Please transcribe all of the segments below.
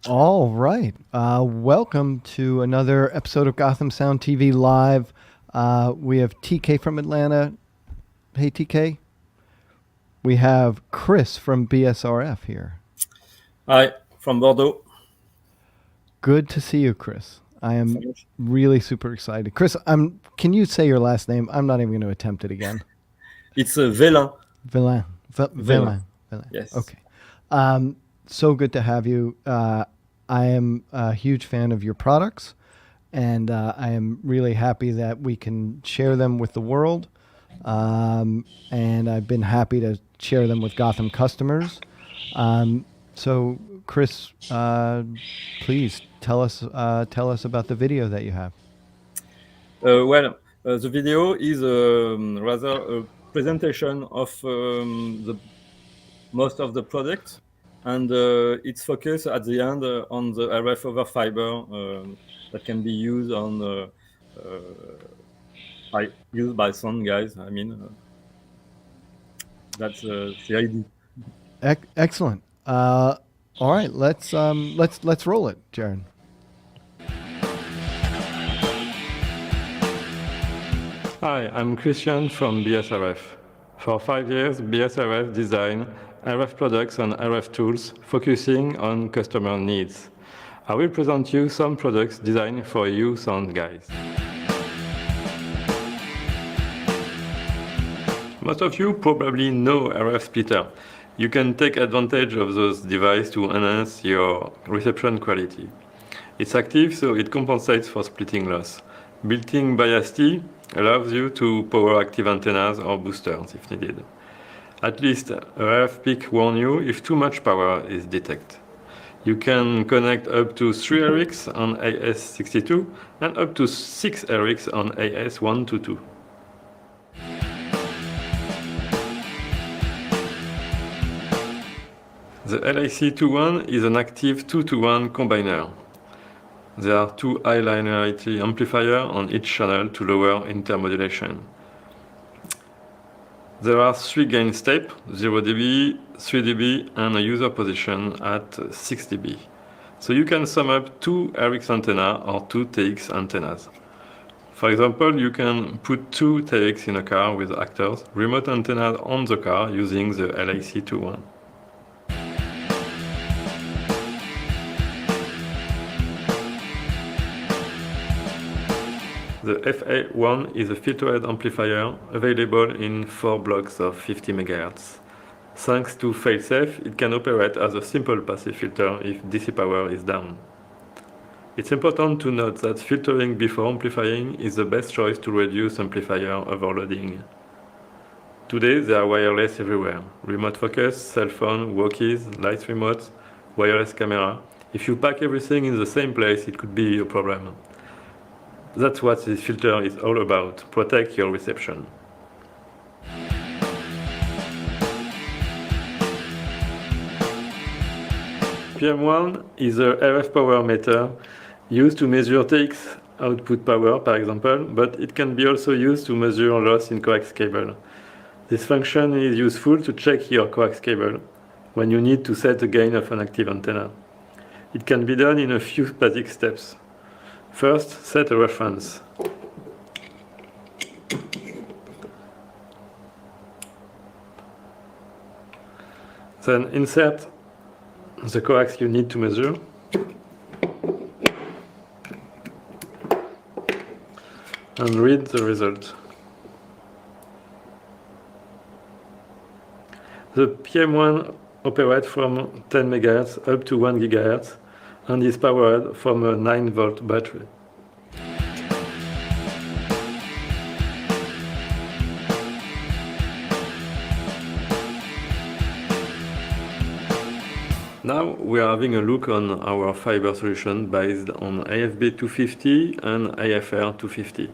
All right. Welcome to another episode of Gotham Sound TV Live. We have TK from Atlanta. Hey, TK. We have Chris from BSRF here. Hi, from Bordeaux. Good to see you, Chris. I am really super excited. Chris, can you say your last name? I'm not even going to attempt it again. It's Vellin. Vellin. Vellin. Vellin. Yes. Okay. So good to have you. I am a huge fan of your products, and I am really happy that we can share them with the world. And I've been happy to share them with Gotham customers. So, Chris, please tell us about the video that you have. The video is rather a presentation of the most of the product, and it's focused at the end on the RF over fiber that can be used on used by some guys. I mean, that's the idea. Excellent. All right, let's roll it, Jared. Hi, I'm Christian from BSRF. For 5 years, BSRF designed RF products and RF tools focusing on customer needs. I will present you some products designed for you sound guys. Most of you probably know RF splitter. You can take advantage of those devices to enhance your reception quality. It's active, so it compensates for splitting loss. Built-in bias T allows you to power active antennas or boosters if needed. At least RF peak warn you if too much power is detected. You can connect up to 3 RX on AS62 and up to 6 RX on AS122. The LIC21 is an active 2-to-1 combiner. There are 2 high linearity amplifiers on each channel to lower intermodulation. There are 3 gain steps, 0 dB, 3 dB, and a user position at 6 dB. So you can sum up 2 RX antennas or 2 TX antennas. For example, you can put 2 TX in a car with actors, remote antennas on the car using the LIC21. The FA1 is a filtered amplifier available in 4 blocks of 50 MHz. Thanks to failsafe, it can operate as a simple passive filter if DC power is down. It's important to note that filtering before amplifying is the best choice to reduce amplifier overloading. Today they are wireless everywhere. Remote focus, cell phone, walkies, light remotes, wireless camera. If you pack everything in the same place, it could be a problem. That's what this filter is all about, protect your reception. PM1 is a RF power meter used to measure TX output power, for example, but it can be also used to measure loss in coax cable. This function is useful to check your coax cable when you need to set the gain of an active antenna. It can be done in a few basic steps. First, set a reference. Then insert the coax you need to measure. And read the result. The PM1 operates from 10 MHz up to 1 GHz and is powered from a 9-volt battery. Now we are having a look on our fiber solution based on AFB250 and AFR250.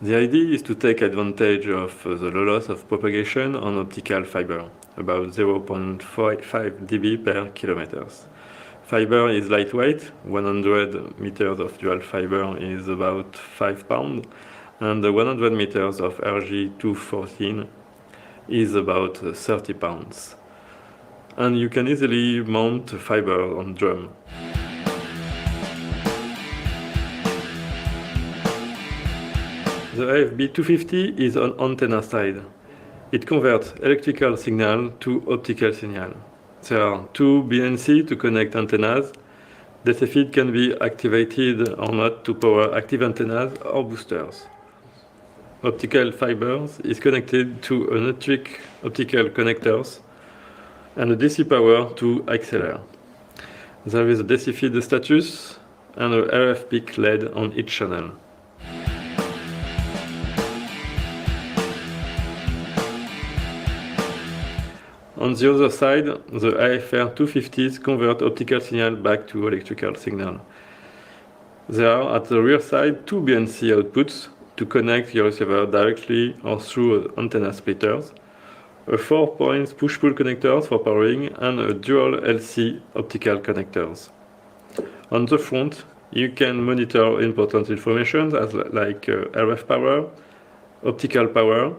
The idea is to take advantage of the low loss of propagation on optical fiber, about 0.5 dB per kilometers. Fiber is lightweight, 100 meters of dual fiber is about 5 pounds, and 100 meters of RG214 is about 30 pounds. And you can easily mount fiber on drum. The AFB250 is on antenna side. It converts electrical signal to optical signal. There are two BNC to connect antennas. DC feed can be activated or not to power active antennas or boosters. Optical fibers is connected to electric optical connectors and a DC power to XLR. There is a DC feed status and a RF peak LED on each channel. On the other side, the AFR250s convert optical signal back to electrical signal. There are at the rear side two BNC outputs to connect your receiver directly or through antenna splitters, a 4-point push-pull connectors for powering, and a dual LC optical connectors. On the front, you can monitor important information like RF power, optical power,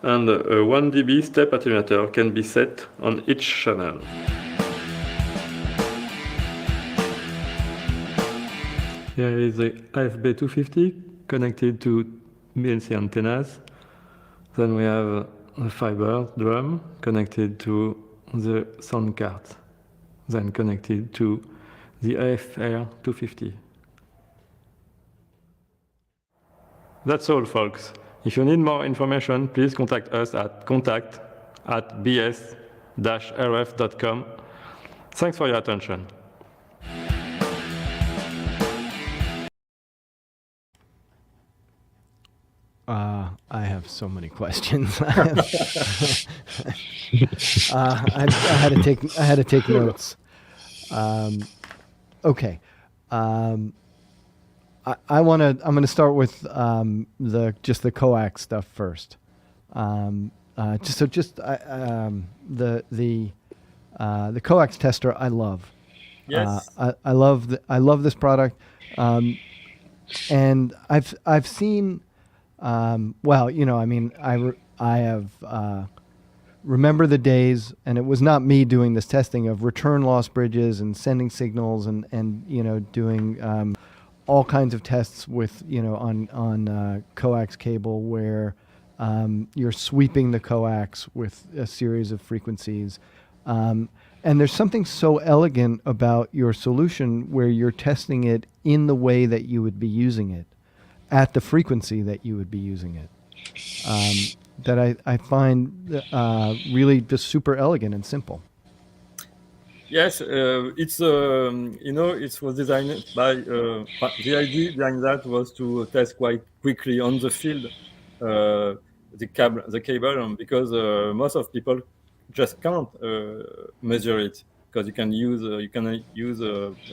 and a 1 dB step attenuator can be set on each channel. Here is the AFB250 connected to BNC antennas. Then we have the fiber drum connected to the sound card, then connected to the AFR250. That's all, folks. If you need more information, please contact us at contact@bs-rf.com. Thanks for your attention. I have so many questions. I had to take notes. Okay. I'm going to start with the coax stuff first. The coax tester I love. Yes. I love this product, and I've seen. I have remember the days, and it was not me doing this testing of return loss bridges and sending signals and doing all kinds of tests with on coax cable where you're sweeping the coax with a series of frequencies. And there's something so elegant about your solution where you're testing it in the way that you would be using it, at the frequency that you would be using it, that I find really just super elegant and simple. Yes, it was designed by the idea behind that was to test quite quickly on the field the cable because most of people just can't measure it, because you can use a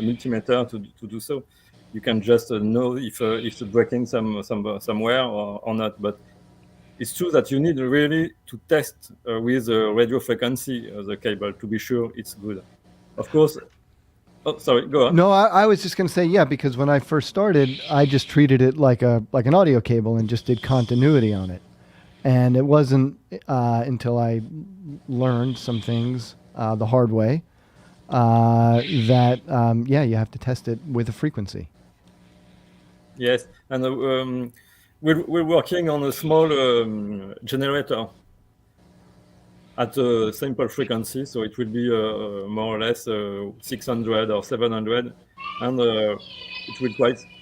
multimeter to do so. You can just know if it's breaking somewhere or not. But it's true that you need really to test with radio frequency the cable to be sure it's good. Of course. Oh, sorry. Go on. No, I was just going to say, yeah, because when I first started, I just treated it like an audio cable and just did continuity on it. And it wasn't until I learned some things the hard way that you have to test it with a frequency. Yes, and we're working on a small generator at a simple frequency, so it will be more or less 600 or 700, and it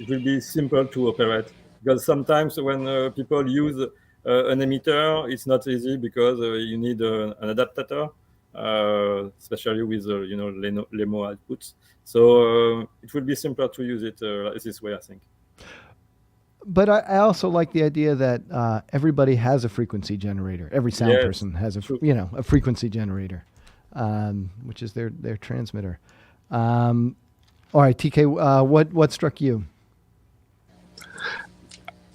will be simple to operate. Because sometimes when people use an emitter, it's not easy because you need an adapter, especially with LEMO outputs. So it will be simpler to use it this way, I think. But I also like the idea that everybody has a frequency generator. Every sound person has a frequency generator, which is their transmitter. All right, TK, what struck you?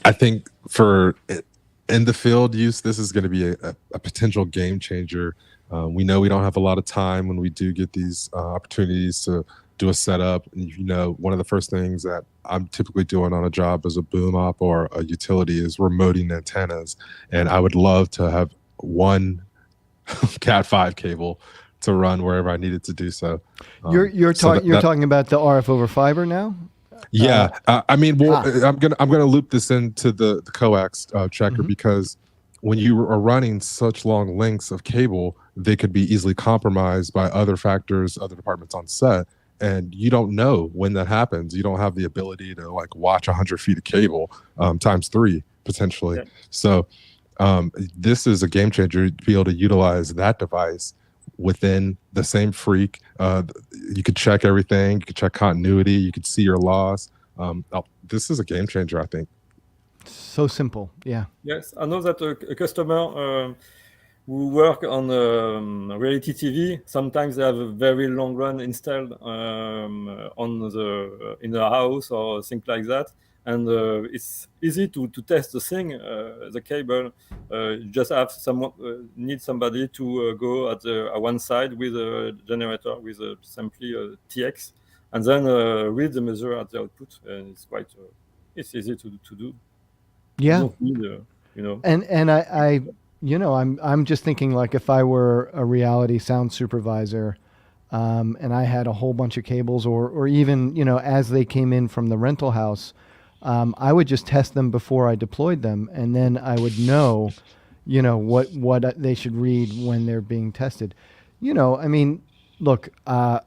I think for in the field use, this is going to be a potential game changer. We know we don't have a lot of time when we do get these opportunities to do a setup. One of the first things that I'm typically doing on a job as a boom op or a utility is remoting antennas. And I would love to have one Cat5 cable to run wherever I needed to do so. You're talking about the RF over fiber now? Yeah, I mean, well, I'm gonna loop this into the coax checker Mhm. because when you are running such long lengths of cable, they could be easily compromised by other factors, other departments on set, and you don't know when that happens. You don't have the ability to like watch 100 feet of cable times 3 potentially. Yeah. So this is a game changer to be able to utilize that device within the same freak. You could check everything. You could check continuity. You could see your loss. This is a game changer, I think. So simple. Yeah. Yes, I know that a customer who work on reality TV, sometimes they have a very long run installed on the in the house or things like that, and it's easy to test the thing, the cable. You just have someone need somebody to go at one side with a generator with simply a TX, and then read the measure at the output, and it's quite it's easy to do. You Yeah. don't need, And I I'm just thinking like if I were a reality sound supervisor, and I had a whole bunch of cables, or even as they came in from the rental house, I would just test them before I deployed them, and then I would know, what they should read when they're being tested. I mean, look, my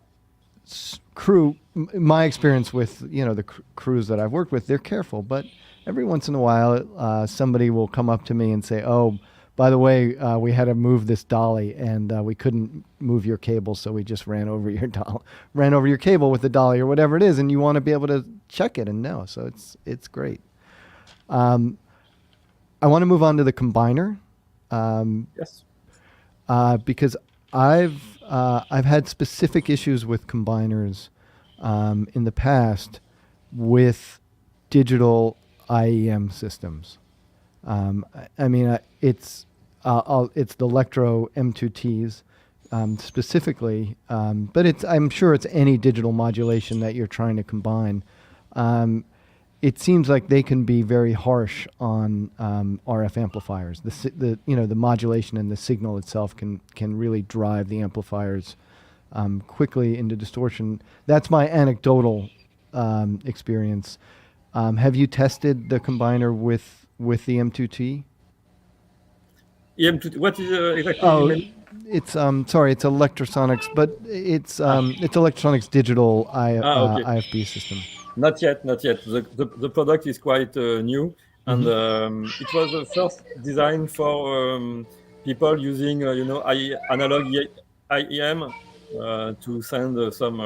experience with the crews that I've worked with, they're careful, but every once in a while somebody will come up to me and say, oh, by the way, we had to move this dolly and we couldn't move your cable, so we just ran over your cable with the dolly or whatever it is, and you want to be able to check it and know. So it's great. I want to move on to the combiner. yes. Because I've had specific issues with combiners in the past with digital IEM systems. I mean, it's the Electro M2Ts specifically, but I'm sure it's any digital modulation that you're trying to combine. It seems like they can be very harsh on RF amplifiers. The modulation and the signal itself can really drive the amplifiers quickly into distortion. That's my anecdotal experience. Have you tested the combiner with the M2T? EM2, what is exactly? Oh, it's sorry, it's Electrosonics, but it's Electrosonics digital Okay. IFB system. Not yet. The product is quite new, and it was the first design for people using analog IEM to send some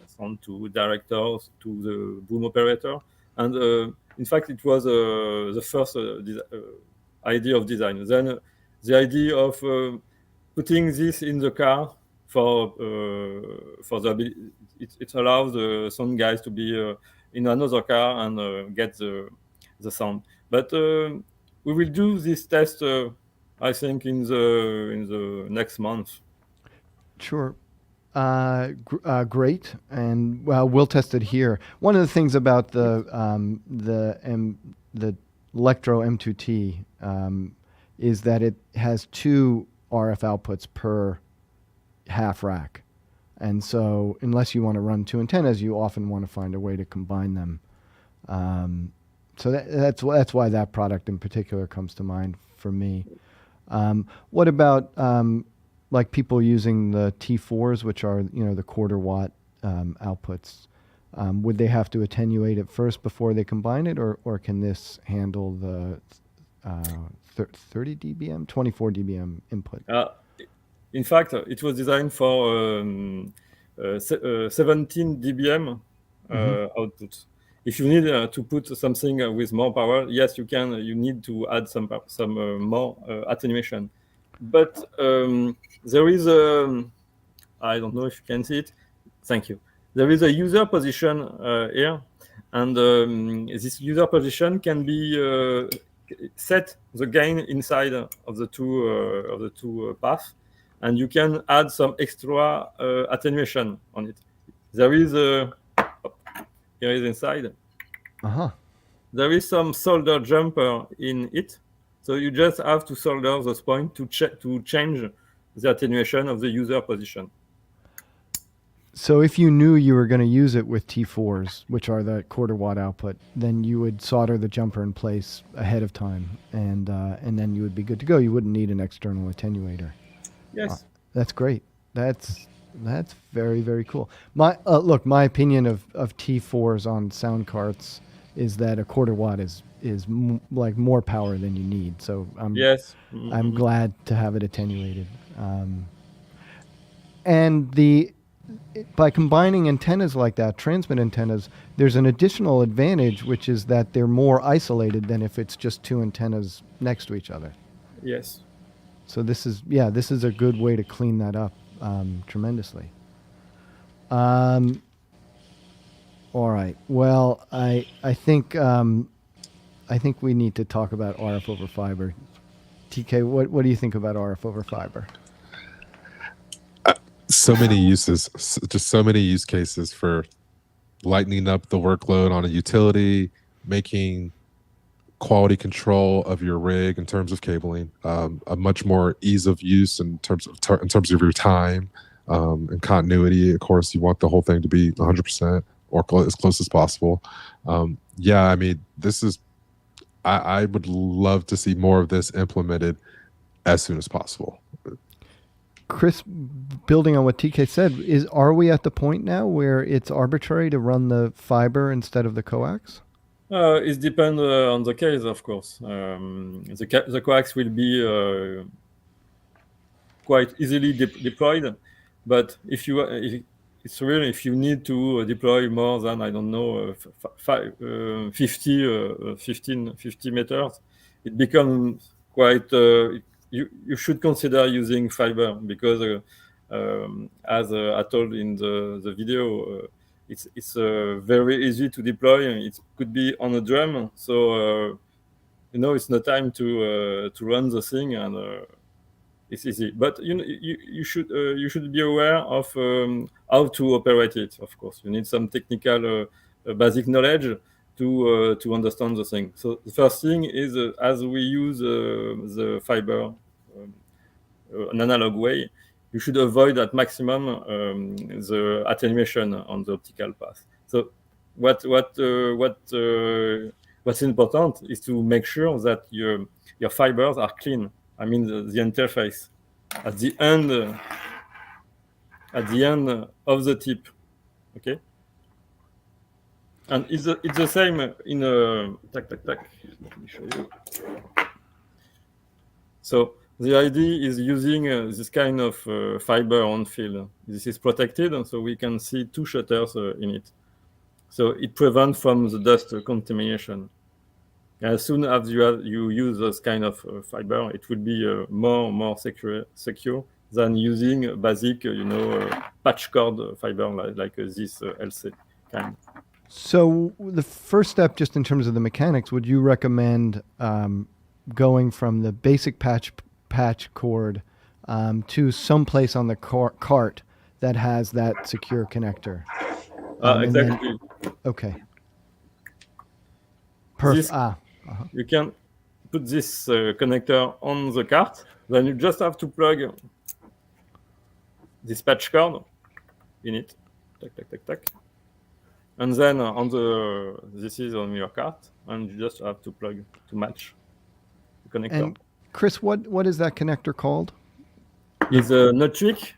sound to directors, to the boom operator, and in fact it was the first idea of design. Then the idea of putting this in the car for the it allows the sound guys to be in another car and get the sound. But we will do this test, I think, in the next month. Sure. Great, and we'll test it here. One of the things about the Electro M2T is that it has 2 RF outputs per half rack, and so unless you want to run 2 antennas, you often want to find a way to combine them. So that's why that product in particular comes to mind for me. What about like people using the T4s, which are the quarter watt outputs? Would they have to attenuate it first before they combine it, or can this handle the 30 dBm, 24 dBm input? In fact, it was designed for 17 dBm output. If you need to put something with more power, yes, you can. You need to add some more attenuation. But there is I don't know if you can see it. Thank you. There is a user position here, and this user position can be set the gain inside of the two paths, and you can add some extra attenuation on it. There is here is inside. There is some solder jumper in it, so you just have to solder those points to change the attenuation of the user position. So if you knew you were going to use it with T4s, which are the quarter watt output, then you would solder the jumper in place ahead of time, and then you would be good to go. You wouldn't need an external attenuator. Yes. That's great. That's very, very cool. My look, my opinion of T4s on sound carts is that a quarter watt is like more power than you need. So Yes. I'm glad to have it attenuated. And by combining antennas like that, transmit antennas, there's an additional advantage, which is that they're more isolated than if it's just two antennas next to each other. Yes. So this is a good way to clean that up tremendously. All right. Well, I think we need to talk about RF over fiber. TK, what do you think about RF over fiber? So many uses, just so many use cases for lightening up the workload on a utility, making quality control of your rig in terms of cabling, a much more ease of use in terms of your time and continuity. Of course, you want the whole thing to be 100% or as close as possible. Yeah, I mean, this is. I would love to see more of this implemented as soon as possible. Chris, building on what TK said, are we at the point now where it's arbitrary to run the fiber instead of the coax? It depends on the case, of course. The coax will be quite easily deployed, but if you need to deploy more than, I don't know, 50 meters, it becomes quite. You should consider using fiber because, as I told in the video, it's very easy to deploy. It could be on a drum, so it's no time to run the thing, and it's easy. But you should be aware of how to operate it. Of course, you need some technical basic knowledge to understand the thing. So the first thing is as we use the fiber an analog way, you should avoid at maximum the attenuation on the optical path. So what's important is to make sure that your fibers are clean. I mean the interface at the end of the tip. Okay. And it's the same in a tac. Let me show you. So the idea is using this kind of fiber on field. This is protected, and so we can see two shutters in it. So it prevents from the dust contamination. As soon as you use this kind of fiber, it will be more secure than using basic, patch cord fiber like this LC kind. So the first step, just in terms of the mechanics, would you recommend going from the basic patch cord to someplace on the cart that has that secure connector? Exactly. Okay. Perfect. You can put this connector on the cart. Then you just have to plug this patch cord in it. Tac. And then this is on your cart, and you just have to plug to match the connector. And Chris, what is that connector called? It's a Notwick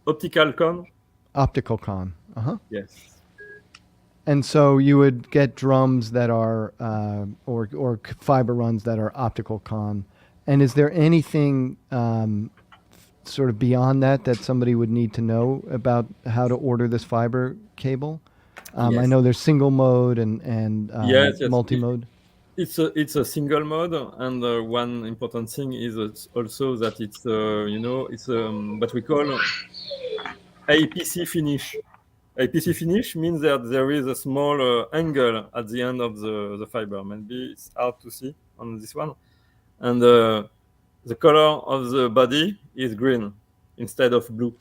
optical con. Optical con. Yes. And so you would get drums that are or fiber runs that are optical con. And is there anything sort of beyond that somebody would need to know about how to order this fiber cable? Yes. I know there's single mode and yes. multi-mode. It's a single mode, and one important thing is also that it's what we call APC finish. APC finish means that there is a small angle at the end of the fiber. Maybe it's hard to see on this one, and the color of the body is green instead of blue.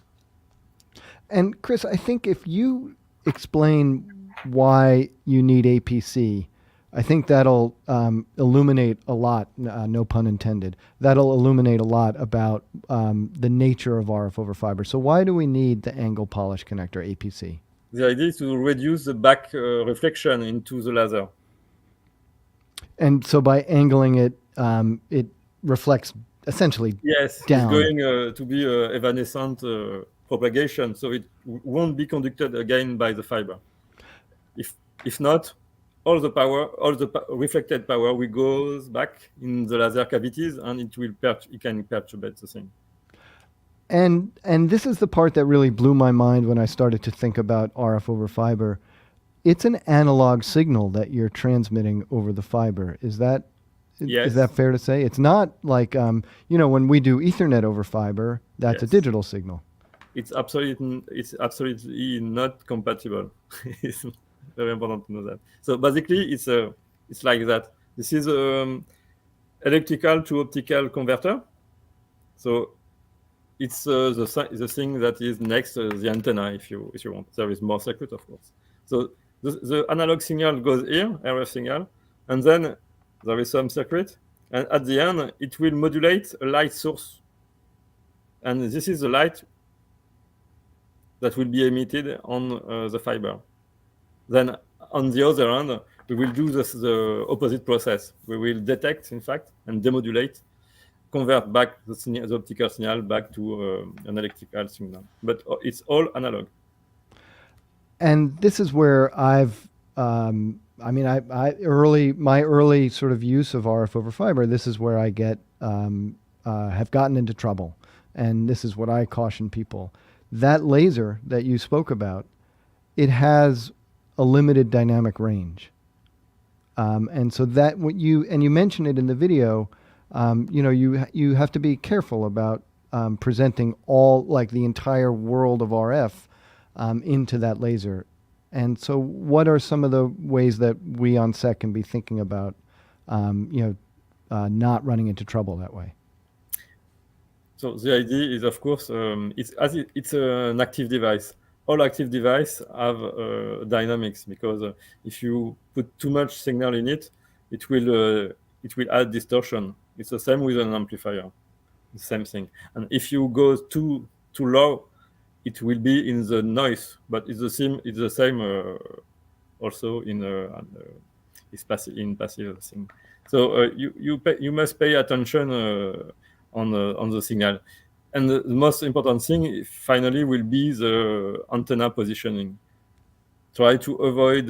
And Chris, I think if you explain why you need APC, I think that'll illuminate a lot, no pun intended, that'll illuminate a lot about the nature of RF over fiber. So why do we need the angle polish connector, APC? The idea is to reduce the back reflection into the laser. And so by angling it, it reflects essentially Yes, down. it's going to be evanescent propagation, so it won't be conducted again by the fiber. If not, all the power, reflected power, will goes back in the laser cavities, and it can perturbate the thing. And this is the part that really blew my mind when I started to think about RF over fiber. It's an analog signal that you're transmitting over the fiber. Is that fair to say? It's not like when we do Ethernet over fiber, that's a digital signal. It's absolutely not compatible. It's very important to know that. So basically, it's like that. This is electrical to optical converter. So it's the thing that is next the antenna, if you want. There is more circuit, of course. So the analog signal goes here, RF signal, and then there is some circuit, and at the end it will modulate a light source, and this is the light that will be emitted on the fiber. Then on the other hand, we will do the opposite process. We will detect, in fact, and demodulate, convert back the optical signal back to an electrical signal. But it's all analog. And this is where my early sort of use of RF over fiber, this is where I have gotten into trouble. And this is what I caution people. That laser that you spoke about, it has a limited dynamic range. And so that you mentioned it in the video, you have to be careful about presenting the entire world of RF into that laser. And so what are some of the ways that we on set can be thinking about, not running into trouble that way? So the idea is, of course, it's an active device. All active devices have dynamics, because if you put too much signal in it, it will add distortion. It's the same with an amplifier, the same thing. And if you go too low, it will be in the noise. But it's the same also in passive thing. So you must pay attention on the signal. And the most important thing, finally, will be the antenna positioning. Try to avoid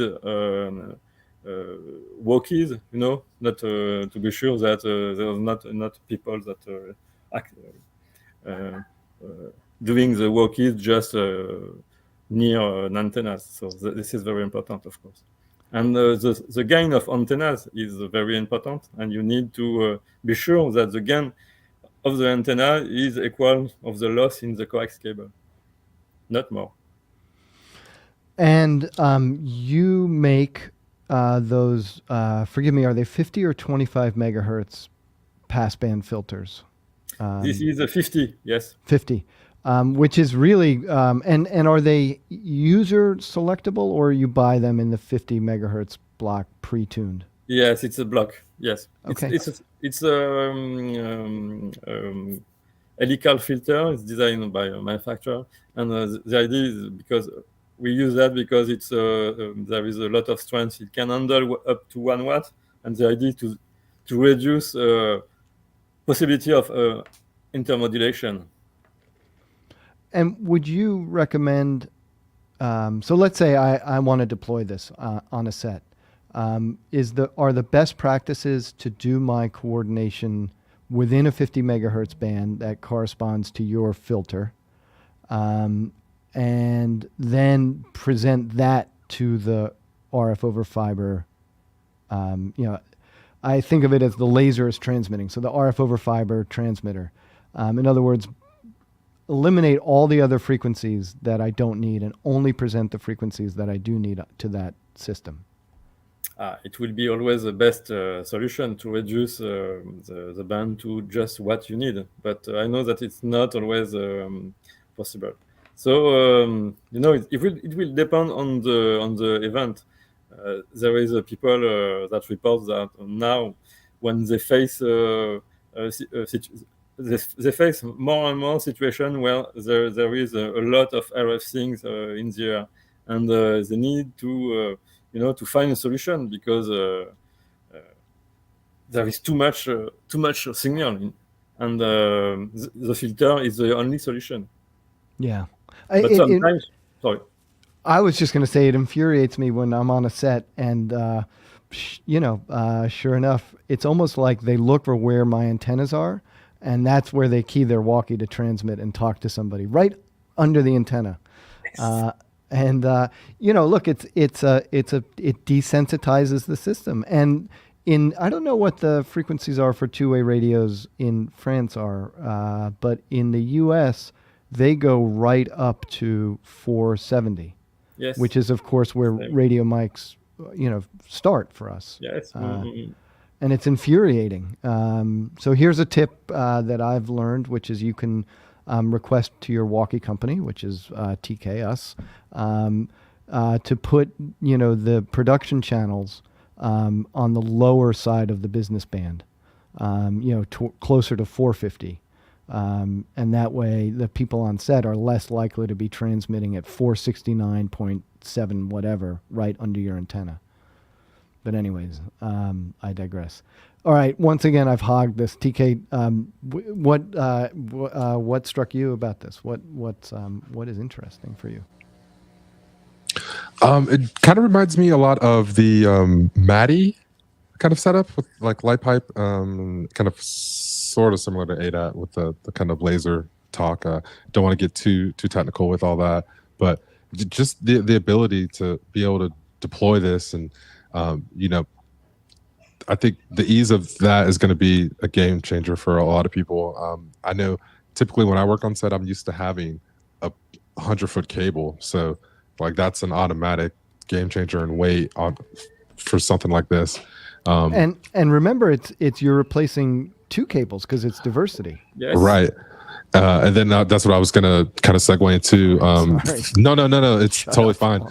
walkies, not to be sure that there's not people that doing the walkies just near an antenna. So this is very important, of course. And the gain of antennas is very important, and you need to be sure that the gain of the antenna is equal of the loss in the coax cable, not more. And you make those, forgive me, are they 50 or 25 megahertz passband filters? This is a 50, yes. 50, which is really, and are they user selectable, or you buy them in the 50 megahertz block pre-tuned? Yes, it's a block. Yes. Okay. It's helical filter. It's designed by a manufacturer, and the idea is because we use that because it's there is a lot of strength. It can handle up to 1 watt, and the idea is to reduce possibility of intermodulation. And would you recommend? So let's say I want to deploy this on a set. Are the best practices to do my coordination within a 50 megahertz band that corresponds to your filter, and then present that to the RF over fiber? I think of it as the laser is transmitting, so the RF over fiber transmitter. In other words, eliminate all the other frequencies that I don't need and only present the frequencies that I do need to that system. It will be always the best solution to reduce the band to just what you need. But I know that it's not always possible. So it will depend on the event. there is people that report that now, when they face they face more and more situation where there is a lot of RF things in the air, and they need to to find a solution because there is too much signal, and the filter is the only solution. Yeah. But sometimes, sorry. I was just going to say it infuriates me when I'm on a set and, sure enough, it's almost like they look for where my antennas are, and that's where they key their walkie to transmit and talk to somebody right under the antenna. Look, it desensitizes the system. And I don't know what the frequencies are for two-way radios in France are, but in the U.S., they go right up to 470. Yes. Which is, of course, where radio mics, start for us. Yes. And it's infuriating. So here's a tip that I've learned, which is you can request to your walkie company, which is TK us, to put the production channels on the lower side of the business band, closer to 450. And that way the people on set are less likely to be transmitting at 469.7 whatever right under your antenna. But anyways, I digress. All right, once again, I've hogged this. TK, what struck you about this? What is interesting for you? It kind of reminds me a lot of the Maddie kind of setup with like light pipe, kind of sort of similar to ADAT with the kind of laser talk. Don't want to get too technical with all that, but just the ability to be able to deploy this, and I think the ease of that is going to be a game changer for a lot of people. I know typically when I work on set, I'm used to having a 100-foot cable, so like that's an automatic game changer in weight for something like this. And remember, it's you're replacing two cables because it's diversity. Yes. Right. And then that's what I was gonna kind of segue into. No, it's totally fine.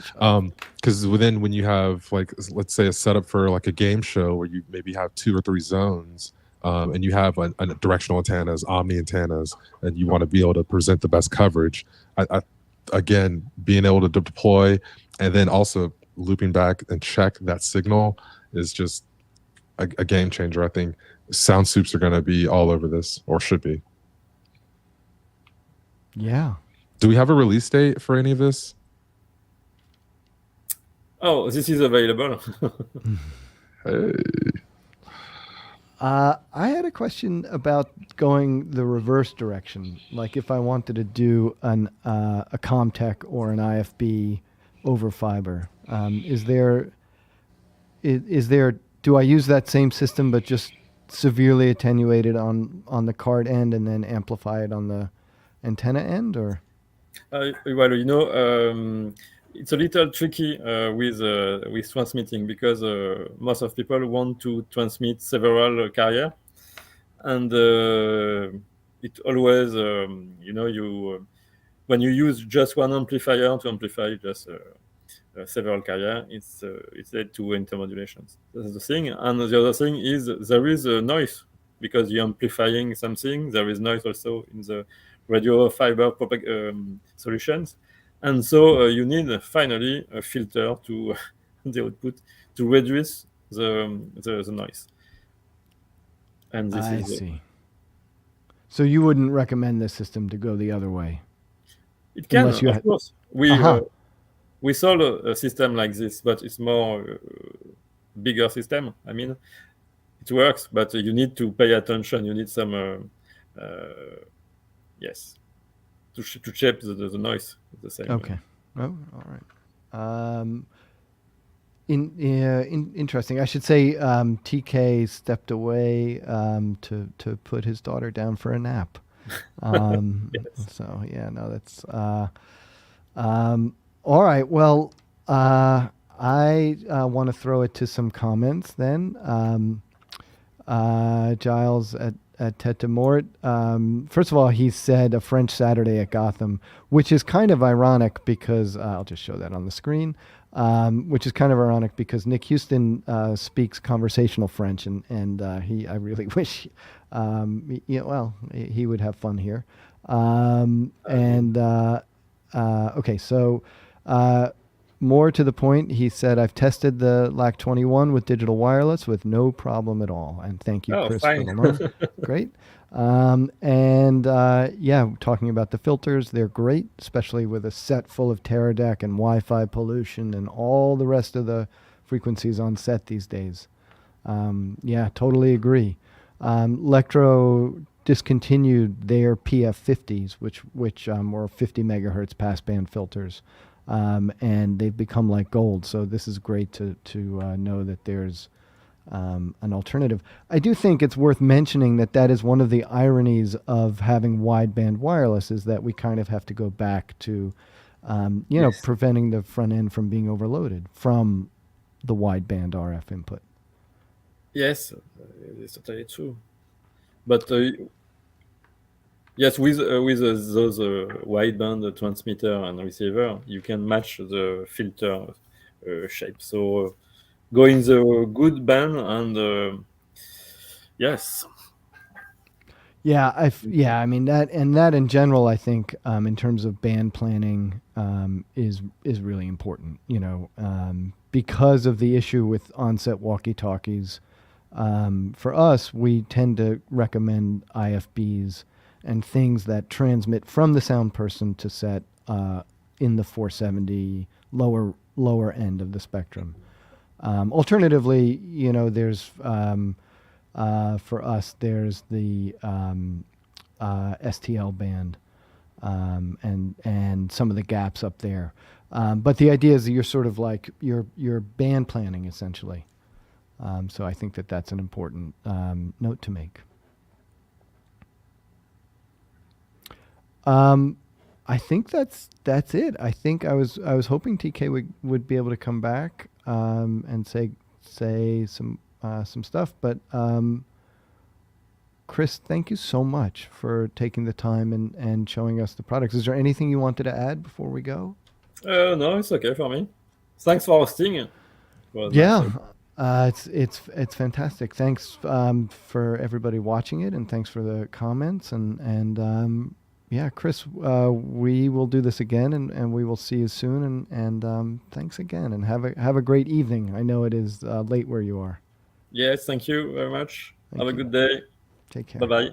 Because when you have, like, let's say a setup for like a game show where you maybe have 2 or 3 zones, and you have a directional antennas, omni antennas, and you want to be able to present the best coverage. I again, being able to deploy and then also looping back and check that signal is just a game changer. I think sound soups are going to be all over this, or should be. Yeah. Do we have a release date for any of this? Oh, this is available. Hey. I had a question about going the reverse direction. Like if I wanted to do a Comtech or an IFB over fiber, is there? Do I use that same system but just severely attenuated on the card end and then amplify it on the antenna end, or? Well, it's a little tricky with transmitting because most of people want to transmit several carrier, and it always when you use just one amplifier to amplify just several carrier, it's led to intermodulations. That's the thing, and the other thing is there is a noise because you're amplifying something. There is noise also in the radio fiber solutions. And so you need finally a filter to the output to reduce the noise. And this I see. So you wouldn't recommend this system to go the other way? It can, of course. We sold a system like this, but it's more bigger system. I mean, it works, but you need to pay attention. You need some, yes, to shape the noise the same. Okay. Oh, all right. Interesting. I should say TK stepped away to put his daughter down for a nap. Yes. So yeah, no, that's all right. Well, I want to throw it to some comments then. Giles at Tête de Mort. First of all, he said a French Saturday at Gotham, which is kind of ironic because I'll just show that on the screen. which is kind of ironic because Nick Houston speaks conversational French, and I really wish, he would have fun here. Okay, so more to the point, he said, I've tested the LAC 21 with digital wireless with no problem at all. And thank you, Oh, Chris, fine. for the loan. Great. Talking about the filters, they're great, especially with a set full of Teradek and Wi-Fi pollution and all the rest of the frequencies on set these days. Totally agree. Electro discontinued their PF50s, which were 50 megahertz passband filters, and they've become like gold. So this is great to know that there's an alternative. I do think it's worth mentioning that is one of the ironies of having wideband wireless, is that we kind of have to go back to, Yes. preventing the front end from being overloaded from the wideband RF input. Yes, it's totally true. But yes, with those wideband transmitter and receiver, you can match the filter shape. So go in the good band and yes. I mean that in general, I think in terms of band planning is really important. Because of the issue with onset walkie-talkies. For us, we tend to recommend IFBs and things that transmit from the sound person to set in the 470 lower end of the spectrum. Alternatively, there's for us there's the STL band and some of the gaps up there. But the idea is that you're sort of like you're band planning essentially. So I think that's an important note to make. I think that's it. I think I was hoping TK would be able to come back and say some stuff, but Chris, thank you so much for taking the time and showing us the products. Is there anything you wanted to add before we go? No, it's okay for me. Thanks for hosting. It was Yeah. nice. It's fantastic. Thanks for everybody watching it, and thanks for the comments. And Chris, we will do this again, and we will see you soon. And thanks again, and have a great evening. I know it is late where you are. Yes, thank you very much. Thank Have a you. good day. Take care. Bye bye.